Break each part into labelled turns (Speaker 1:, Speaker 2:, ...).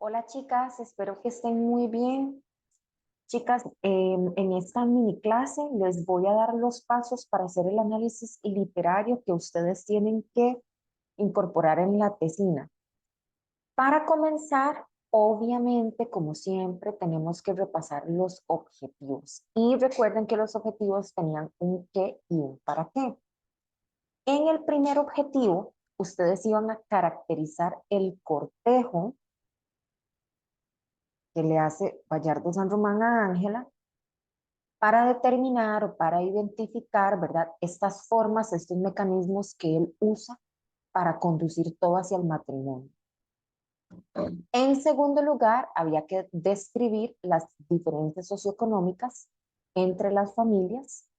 Speaker 1: Hola chicas, espero que estén muy bien. Chicas, en esta mini clase les voy a dar los pasos para hacer el análisis literario que ustedes tienen que incorporar en la tesina. Para comenzar, obviamente, como siempre, tenemos que repasar los objetivos. Y recuerden que los objetivos tenían un qué y un para qué. En el primer objetivo, ustedes iban a caracterizar el cortejo que le hace Bayardo San Román a Ángela para determinar o para identificar, ¿verdad? Estas formas, estos mecanismos que él usa para conducir todo hacia el matrimonio. En segundo lugar, había que describir las diferencias socioeconómicas entre las familias,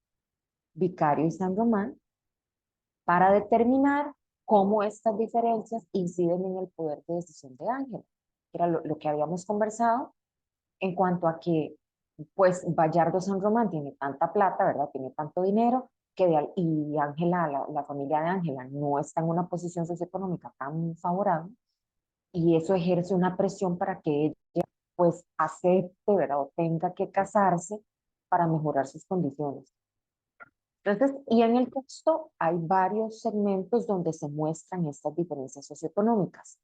Speaker 1: Vicario y San Román, para determinar cómo estas diferencias inciden en el poder de decisión de Ángela. Era lo que habíamos conversado en cuanto a que, pues, Bayardo San Román tiene tanta plata, ¿verdad? Tiene tanto dinero, y Ángela, la familia de Ángela, no está en una posición socioeconómica tan favorable, y eso ejerce una presión para que ella, pues, acepte, ¿verdad? O tenga que casarse para mejorar sus condiciones. Entonces, y en el texto hay varios segmentos donde se muestran estas diferencias socioeconómicas.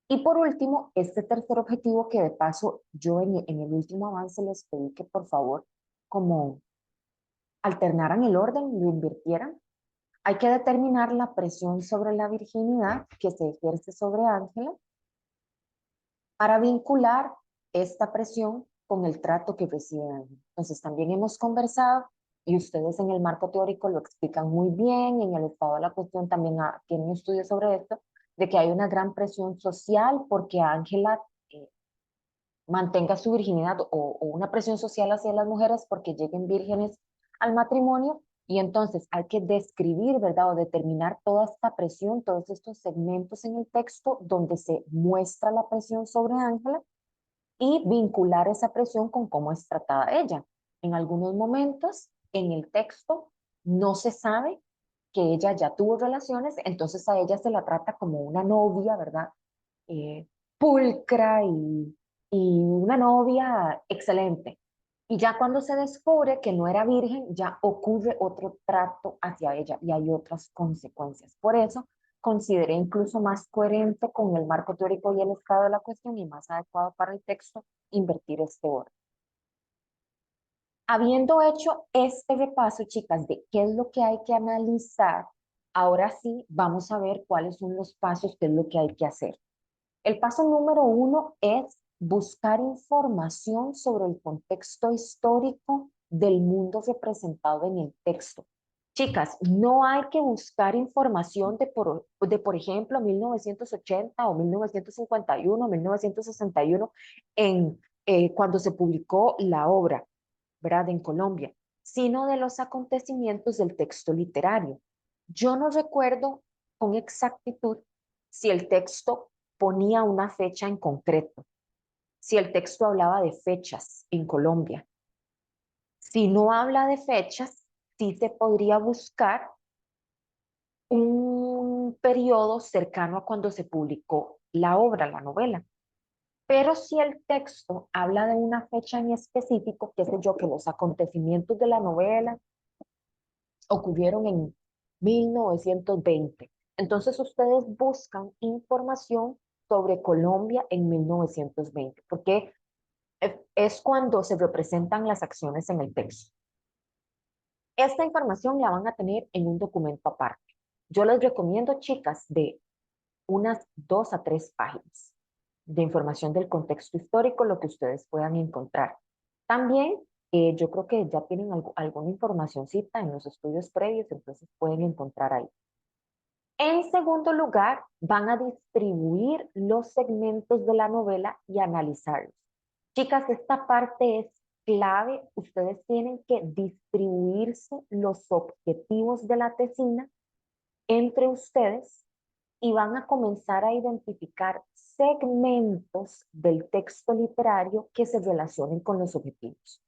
Speaker 1: Y por último, este tercer objetivo que de paso yo en el último avance les pedí que por favor como alternaran el orden, lo invirtieran. Hay que determinar la presión sobre la virginidad que se ejerce sobre Ángela para vincular esta presión con el trato que recibe Ángela. Entonces también hemos conversado y ustedes en el marco teórico lo explican muy bien, en el estado de la cuestión también tienen estudios sobre esto, de que hay una gran presión social porque Ángela mantenga su virginidad o una presión social hacia las mujeres porque lleguen vírgenes al matrimonio y entonces hay que describir, ¿verdad? O determinar toda esta presión, todos estos segmentos en el texto donde se muestra la presión sobre Ángela y vincular esa presión con cómo es tratada ella. En algunos momentos en el texto no se sabe que ella ya tuvo relaciones, entonces a ella se la trata como una novia, ¿verdad? eh, Pulcra y una novia excelente. Y ya cuando se descubre que no era virgen, ya ocurre otro trato hacia ella y hay otras consecuencias. Por eso consideré incluso más coherente con el marco teórico y el estado de la cuestión y más adecuado para el texto invertir este orden. Habiendo hecho este repaso, chicas, de qué es lo que hay que analizar, ahora sí vamos a ver cuáles son los pasos, qué es lo que hay que hacer. El paso número uno es buscar información sobre el contexto histórico del mundo representado en el texto. Chicas, no hay que buscar información por ejemplo, 1980 o 1951, 1961, cuando se publicó la obra, ¿verdad? En Colombia, sino de los acontecimientos del texto literario. Yo no recuerdo con exactitud si el texto ponía una fecha en concreto, si el texto hablaba de fechas en Colombia. Si no habla de fechas, sí se podría buscar un periodo cercano a cuando se publicó la obra, la novela. Pero si el texto habla de una fecha en específico, qué sé yo, que los acontecimientos de la novela ocurrieron en 1920. Entonces ustedes buscan información sobre Colombia en 1920, porque es cuando se representan las acciones en el texto. Esta información la van a tener en un documento aparte. Yo les recomiendo, chicas, de unas 2 a 3 páginas de información del contexto histórico, lo que ustedes puedan encontrar. También yo creo que ya tienen alguna informacióncita en los estudios previos, entonces pueden encontrar ahí. En segundo lugar, van a distribuir los segmentos de la novela y analizarlos. Chicas, esta parte es clave. Ustedes tienen que distribuirse los objetivos de la tesina entre ustedes y van a comenzar a identificar segmentos del texto literario que se relacionen con los objetivos.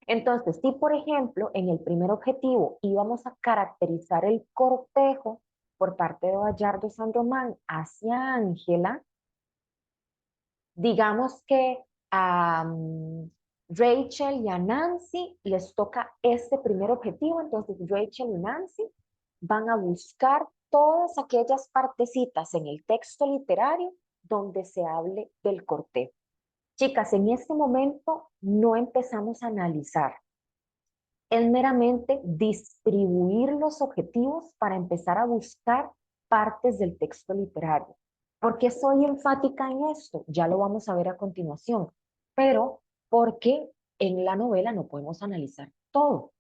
Speaker 1: Entonces, si por ejemplo en el primer objetivo íbamos a caracterizar el cortejo por parte de Bayardo San Román hacia Ángela, Digamos que a Rachel y a Nancy les toca este primer objetivo, entonces Rachel y Nancy van a buscar todas aquellas partecitas en el texto literario donde se hable del cortejo. Chicas, en este momento no empezamos a analizar, es meramente distribuir los objetivos para empezar a buscar partes del texto literario. ¿Por qué soy enfática en esto? Ya lo vamos a ver a continuación, pero porque en la novela no podemos analizar todo.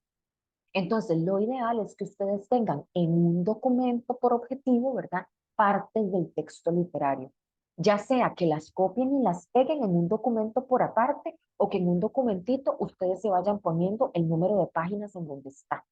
Speaker 1: Entonces, lo ideal es que ustedes tengan en un documento por objetivo, ¿verdad? Partes del texto literario. Ya sea que las copien y las peguen en un documento por aparte o que en un documentito ustedes se vayan poniendo el número de páginas en donde está,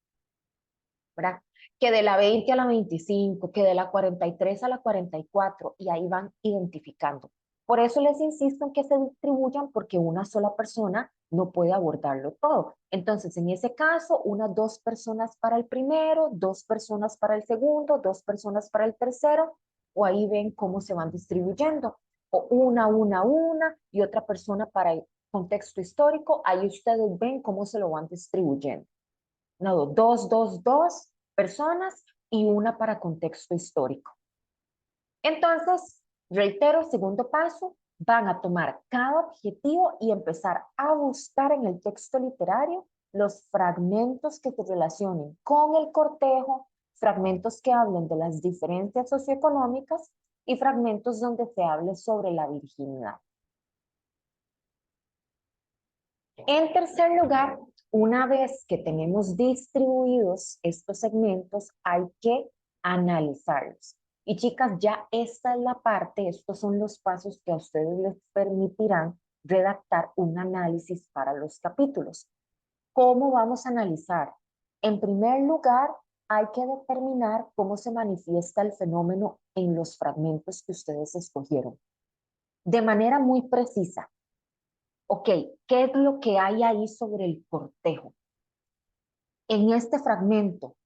Speaker 1: ¿verdad? Que de la 20 a la 25, que de la 43 a la 44, y ahí van identificando. Por eso les insisto en que se distribuyan porque una sola persona no puede abordarlo todo. Entonces, en ese caso, unas 2 personas para el primero, 2 personas para el segundo, 2 personas para el tercero, o ahí ven cómo se van distribuyendo. O una, y otra persona para el contexto histórico, ahí ustedes ven cómo se lo van distribuyendo. No, dos personas y una para contexto histórico. Entonces, reitero, segundo paso, van a tomar cada objetivo y empezar a buscar en el texto literario los fragmentos que se relacionen con el cortejo, fragmentos que hablen de las diferencias socioeconómicas y fragmentos donde se hable sobre la virginidad. En tercer lugar, una vez que tenemos distribuidos estos segmentos, hay que analizarlos. Y chicas, ya esta es la parte, estos son los pasos que a ustedes les permitirán redactar un análisis para los capítulos. ¿Cómo vamos a analizar? En primer lugar, hay que determinar cómo se manifiesta el fenómeno en los fragmentos que ustedes escogieron. De manera muy precisa. Ok, ¿qué es lo que hay ahí sobre el cortejo? En este fragmento,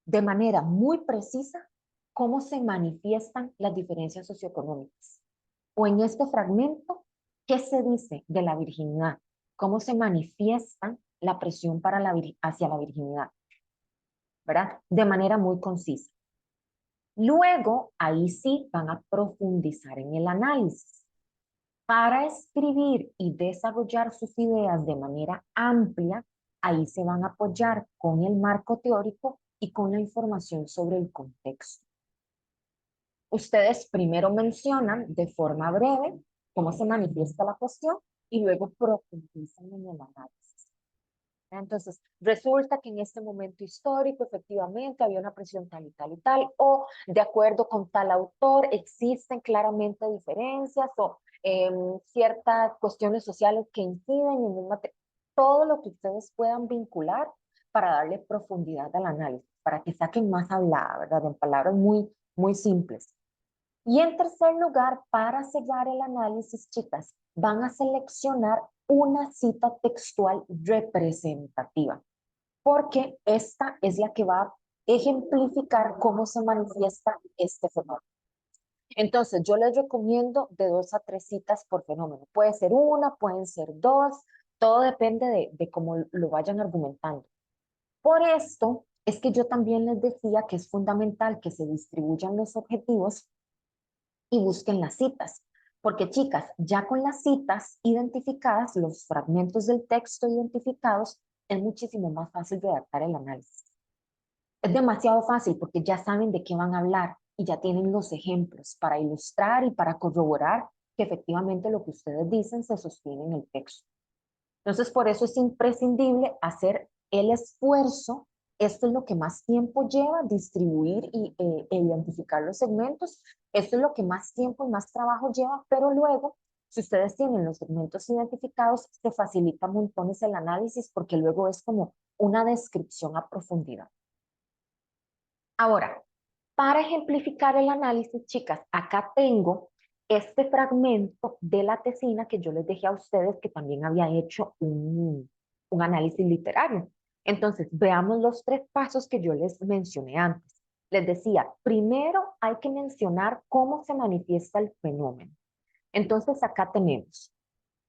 Speaker 1: de manera muy precisa, cómo se manifiestan las diferencias socioeconómicas. O en este fragmento, ¿qué se dice de la virginidad? ¿Cómo se manifiesta la presión para hacia la virginidad? ¿Verdad? De manera muy concisa. Luego, ahí sí van a profundizar en el análisis. Para escribir y desarrollar sus ideas de manera amplia, ahí se van a apoyar con el marco teórico y con la información sobre el contexto. Ustedes primero mencionan de forma breve cómo se manifiesta la cuestión y luego profundizan en el análisis. Entonces, resulta que en este momento histórico efectivamente había una presión tal y tal y tal, o de acuerdo con tal autor existen claramente diferencias o ciertas cuestiones sociales que inciden en un todo lo que ustedes puedan vincular para darle profundidad al análisis, para que saquen más hablada, ¿verdad? En palabras muy, muy simples. Y en tercer lugar, para sellar el análisis, chicas, van a seleccionar una cita textual representativa, porque esta es la que va a ejemplificar cómo se manifiesta este fenómeno. Entonces, yo les recomiendo de 2 a 3 citas por fenómeno. Puede ser una, pueden ser 2, todo depende de cómo lo vayan argumentando. Por esto es que yo también les decía que es fundamental que se distribuyan los objetivos y busquen las citas. Porque chicas, ya con las citas identificadas, los fragmentos del texto identificados, es muchísimo más fácil redactar el análisis. Es demasiado fácil porque ya saben de qué van a hablar y ya tienen los ejemplos para ilustrar y para corroborar que efectivamente lo que ustedes dicen se sostiene en el texto. Entonces, por eso es imprescindible hacer el esfuerzo. Esto es lo que más tiempo lleva, distribuir e identificar los segmentos. Esto es lo que más tiempo y más trabajo lleva, pero luego, si ustedes tienen los segmentos identificados, se facilita montones el análisis porque luego es como una descripción a profundidad. Ahora, para ejemplificar el análisis, chicas, acá tengo este fragmento de la tesina que yo les dejé a ustedes que también había hecho un análisis literario. Entonces, veamos los 3 pasos que yo les mencioné antes. Les decía, primero hay que mencionar cómo se manifiesta el fenómeno. Entonces acá tenemos,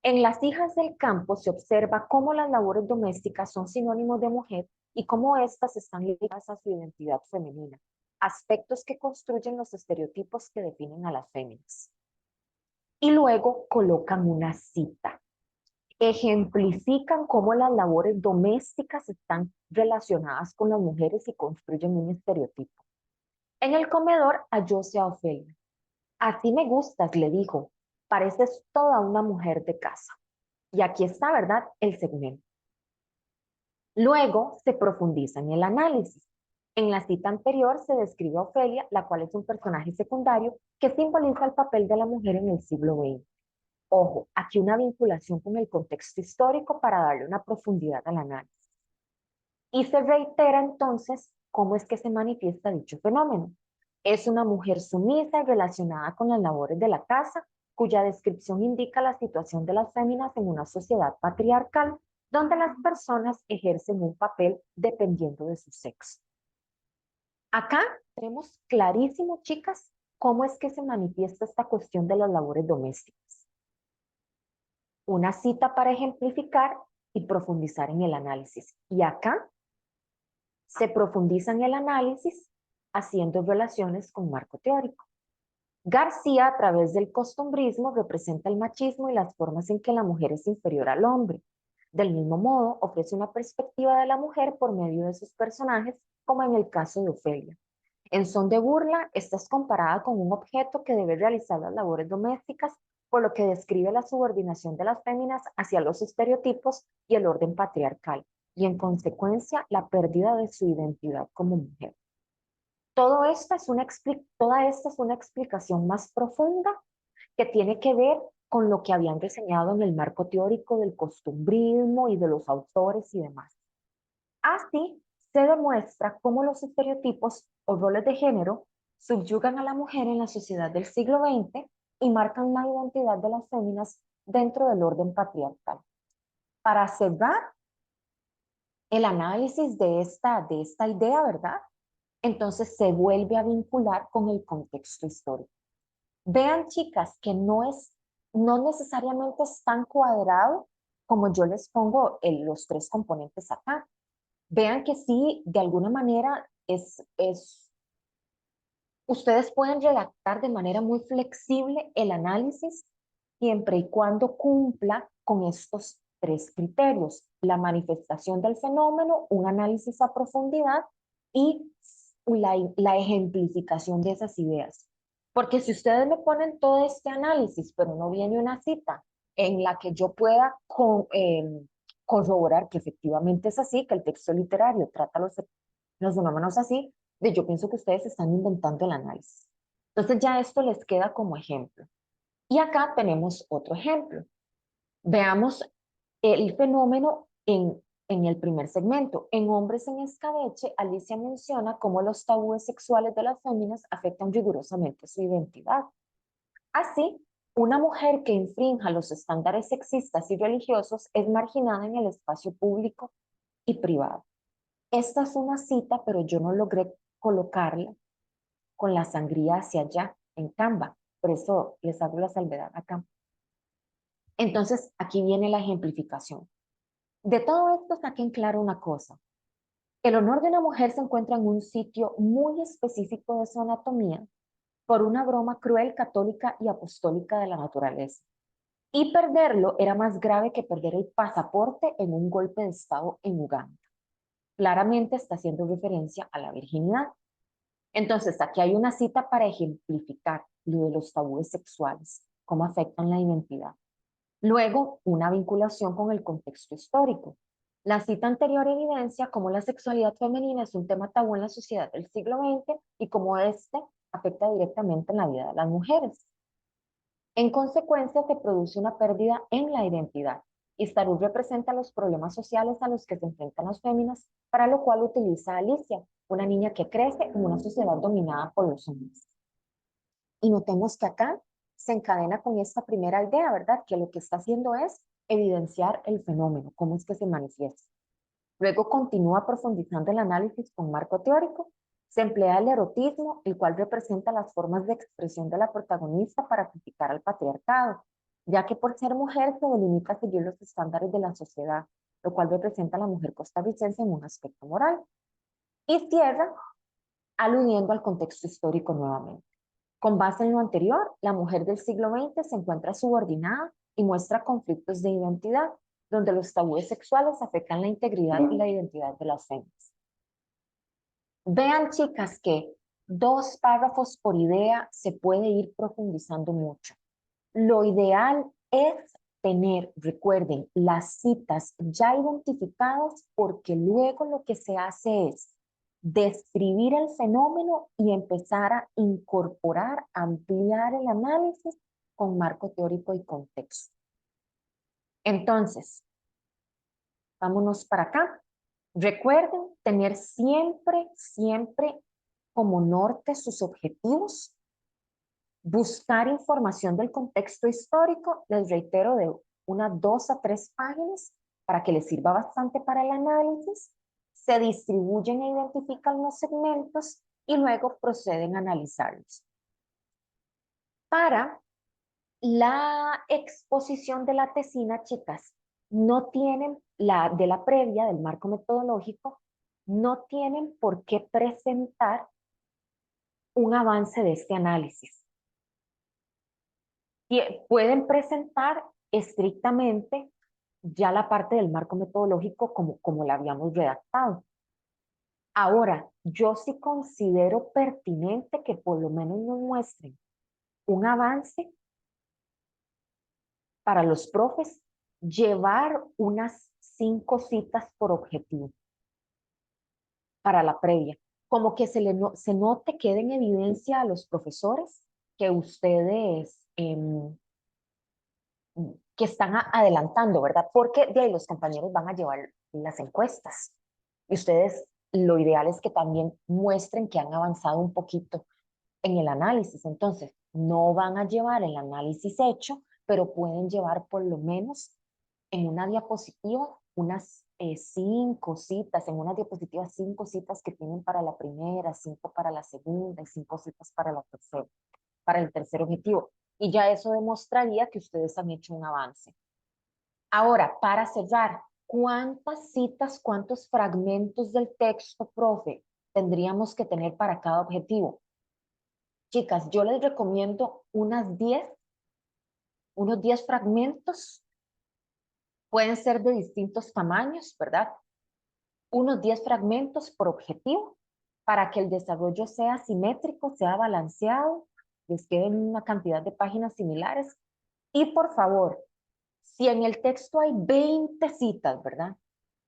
Speaker 1: en las hijas del campo se observa cómo las labores domésticas son sinónimos de mujer y cómo éstas están ligadas a su identidad femenina, aspectos que construyen los estereotipos que definen a las féminas. Y luego colocan una cita. Ejemplifican cómo las labores domésticas están relacionadas con las mujeres y construyen un estereotipo. En el comedor hallóse a Ofelia. Así me gustas, le dijo. Pareces toda una mujer de casa. Y aquí está, ¿verdad?, el segmento. Luego se profundiza en el análisis. En la cita anterior se describe a Ofelia, la cual es un personaje secundario que simboliza el papel de la mujer en el siglo XX. Ojo, aquí una vinculación con el contexto histórico para darle una profundidad al análisis. Y se reitera entonces cómo es que se manifiesta dicho fenómeno. Es una mujer sumisa y relacionada con las labores de la casa, cuya descripción indica la situación de las féminas en una sociedad patriarcal, donde las personas ejercen un papel dependiendo de su sexo. Acá tenemos clarísimo, chicas, cómo es que se manifiesta esta cuestión de las labores domésticas. Una cita para ejemplificar y profundizar en el análisis. Y acá se profundiza en el análisis haciendo relaciones con marco teórico. García, a través del costumbrismo, representa el machismo y las formas en que la mujer es inferior al hombre. Del mismo modo, ofrece una perspectiva de la mujer por medio de sus personajes, como en el caso de Ofelia. En son de burla, esta es comparada con un objeto que debe realizar las labores domésticas, por lo que describe la subordinación de las féminas hacia los estereotipos y el orden patriarcal, y en consecuencia la pérdida de su identidad como mujer. Toda esta es una explicación más profunda que tiene que ver con lo que habían diseñado en el marco teórico del costumbrismo y de los autores y demás. Así se demuestra cómo los estereotipos o roles de género subyugan a la mujer en la sociedad del siglo XX y marcan la identidad de las féminas dentro del orden patriarcal. Para cerrar el análisis de esta idea, ¿verdad? Entonces se vuelve a vincular con el contexto histórico. Vean, chicas, que no necesariamente es tan cuadrado como yo les pongo los tres componentes acá. Vean que sí, de alguna manera ustedes pueden redactar de manera muy flexible el análisis siempre y cuando cumpla con estos tres criterios: la manifestación del fenómeno, un análisis a profundidad y la ejemplificación de esas ideas. Porque si ustedes me ponen todo este análisis, pero no viene una cita en la que yo pueda corroborar que efectivamente es así, que el texto literario trata los fenómenos así, yo pienso que ustedes están inventando el análisis. Entonces ya esto les queda como ejemplo. Y acá tenemos otro ejemplo. Veamos el fenómeno en el primer segmento. En Hombres en Escabeche, Alicia menciona cómo los tabúes sexuales de las féminas afectan rigurosamente su identidad. Así, una mujer que infrinja los estándares sexistas y religiosos es marginada en el espacio público y privado. Esta es una cita, pero yo no logré colocarla con la sangría hacia allá en Canva. Por eso les hago la salvedad acá. Entonces, aquí viene la ejemplificación. De todo esto saquen claro una cosa. El honor de una mujer se encuentra en un sitio muy específico de su anatomía por una broma cruel, católica y apostólica de la naturaleza. Y perderlo era más grave que perder el pasaporte en un golpe de estado en Uganda. Claramente está haciendo referencia a la virginidad. Entonces, aquí hay una cita para ejemplificar lo de los tabúes sexuales, cómo afectan la identidad. Luego, una vinculación con el contexto histórico. La cita anterior evidencia cómo la sexualidad femenina es un tema tabú en la sociedad del siglo XX y cómo este afecta directamente en la vida de las mujeres. En consecuencia, se produce una pérdida en la identidad. Y Starú representa los problemas sociales a los que se enfrentan las féminas, para lo cual utiliza a Alicia, una niña que crece en una sociedad dominada por los hombres. Y notemos que acá se encadena con esta primera idea, ¿verdad? Que lo que está haciendo es evidenciar el fenómeno, cómo es que se manifiesta. Luego continúa profundizando el análisis con marco teórico, Se emplea el erotismo, el cual representa las formas de expresión de la protagonista para criticar al patriarcado, ya que por ser mujer se delimita a seguir los estándares de la sociedad, lo cual representa a la mujer costarricense en un aspecto moral. Y cierra aludiendo al contexto histórico nuevamente. Con base en lo anterior, la mujer del siglo XX se encuentra subordinada y muestra conflictos de identidad, donde los tabúes sexuales afectan la integridad y la identidad de las féminas. Vean, chicas, que 2 párrafos por idea se puede ir profundizando mucho. Lo ideal es tener, recuerden, las citas ya identificadas, porque luego lo que se hace es describir el fenómeno y empezar a incorporar, ampliar el análisis con marco teórico y contexto. Entonces, vámonos para acá. Recuerden tener siempre, siempre como norte sus objetivos, buscar información del contexto histórico, les reitero, de unas 2 a 3 páginas para que les sirva bastante para el análisis. Se distribuyen e identifican los segmentos y luego proceden a analizarlos. Para la exposición de la tesina, chicas, no tienen de la previa, del marco metodológico, no tienen por qué presentar un avance de este análisis. Pueden presentar estrictamente ya la parte del marco metodológico como la habíamos redactado. Ahora, yo sí considero pertinente que por lo menos nos muestren un avance para los profes, llevar unas 5 citas por objetivo para la previa, como que se note, quede en evidencia a los profesores que ustedes que están adelantando, ¿verdad? Porque de ahí los compañeros van a llevar las encuestas. Y ustedes, lo ideal es que también muestren que han avanzado un poquito en el análisis. Entonces, no van a llevar el análisis hecho, pero pueden llevar por lo menos en una diapositiva unas 5 citas, en una diapositiva 5 citas que tienen para la primera, 5 para la segunda y 5 citas para la tercera, para el tercer objetivo. Y ya eso demostraría que ustedes han hecho un avance. Ahora, para cerrar, ¿cuántas citas, cuántos fragmentos del texto, profe, tendríamos que tener para cada objetivo? Chicas, yo les recomiendo unos 10 fragmentos. Pueden ser de distintos tamaños, ¿verdad? Unos 10 fragmentos por objetivo para que el desarrollo sea simétrico, sea balanceado, les queden una cantidad de páginas similares. Y por favor, si en el texto hay 20 citas, ¿verdad?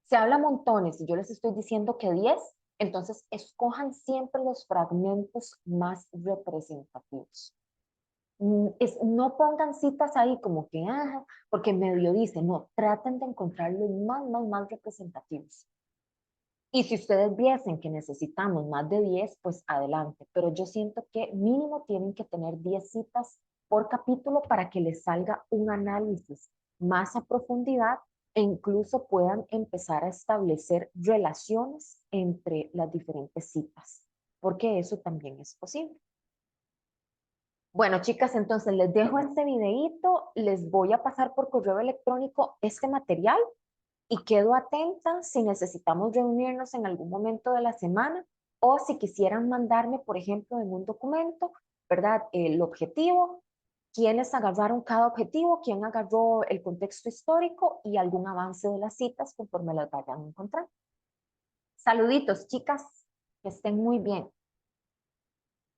Speaker 1: Se habla montones y yo les estoy diciendo que 10, entonces escojan siempre los fragmentos más representativos. No pongan citas ahí como que, porque medio dice, no, traten de encontrar los más representativos. Y si ustedes viesen que necesitamos más de 10, pues adelante. Pero yo siento que mínimo tienen que tener 10 citas por capítulo para que les salga un análisis más a profundidad e incluso puedan empezar a establecer relaciones entre las diferentes citas, porque eso también es posible. Bueno, chicas, entonces les dejo este videíto, les voy a pasar por correo electrónico este material y quedo atenta si necesitamos reunirnos en algún momento de la semana o si quisieran mandarme, por ejemplo, en un documento, ¿verdad? El objetivo, quiénes agarraron cada objetivo, quién agarró el contexto histórico y algún avance de las citas conforme las vayan a encontrar. Saluditos, chicas, que estén muy bien.